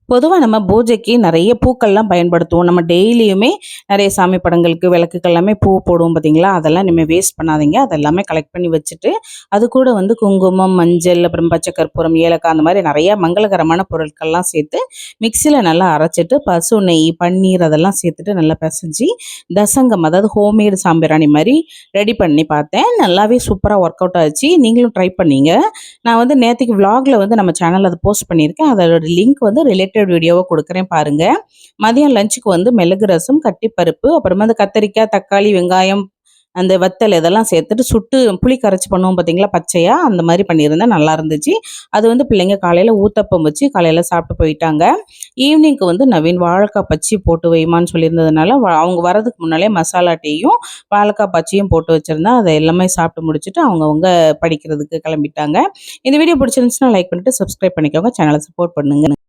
பொதுவா நம்ம பூஜைக்கு நெறைய பூக்கள்லாம் பயன்படுத்துவோம். நம்ம டெய்லியுமே நெறைய சாமி படங்களுக்கு, விளக்குக்கு எல்லாமே பூ போடுவோம் பார்த்தீங்களா? அதெல்லாம் இனிமே வேஸ்ட் பண்ணாதீங்க. அதெல்லாமே கலெக்ட் பண்ணி வச்சுட்டு, அது கூட வந்து குங்குமம், மஞ்சள், அப்புறம் பச்சை கற்பூரம், ஏலக்காய் அந்த மாரி நெறைய மங்களகரமான பொருட்கள்லாம் சேர்த்து மிக்ஸியில நல்லா அரைச்சிட்டு, பசு நெய், பன்னீர் அதெல்லாம் சேர்த்துட்டு நல்லா பெசஞ்சு, தசங்கம் அதாவது ஹோம்மேடு சாம்பிராணி மாரி ரெடி பண்ணி பார்த்தேன். நல்லாவே சூப்பரா ஒர்க் அவுட் ஆச்சு. நீங்களும் ட்ரை பண்ணீங்க. நான் வந்து நேத்திக்கு விளாக்ல வந்து நம்ம சேனல்ல அத போஸ்ட் பண்ணியிருக்கேன். அதோட லிங்க் வந்து ரிலேட்டட் வீடியோவா குடுக்குறேன் பாருங்க. மதியம் லஞ்சுக்கு வந்து மிளகு ரசம், கட்டிப்பருப்பு, அப்புறமா அந்த கத்தரிக்காய், தக்காளி, வெங்காயம், அந்த வத்தல் இதெல்லாம் சேர்த்துட்டு சுட்டு புளி கரைச்சு பண்ணுவோம் பார்த்தீங்களா? பச்சையா அந்த மாரி பண்ணியிருந்தேன். நல்லா இருந்துச்சு. அது வந்து பிள்ளைங்க காலையில ஊத்தப்பம் வச்சு காலையில சாப்பிட்டு போயிட்டாங்க. ஈவினிங்க்கு வந்து நவீன் வாழைக்காய் பச்சி போட்டு வைம்மான்னு சொல்லியிருந்ததுனால, அவங்க வரதுக்கு முன்னாலே மசாலா டீயும், வாழைக்காய் பச்சியும் போட்டு வச்சிருந்தேன். அத எல்லாமே சாப்பிட்டு முடிச்சுட்டு அவங்கவங்க படிக்கிறதுக்கு கிளம்பிட்டாங்க. இந்த வீடியோ பிடிச்சிருந்துச்சுன்னா லைக் பண்ணிட்டு சப்ஸ்கிரைப் பண்ணிக்கோங்க. சேனலை சப்போர்ட் பண்ணுங்க.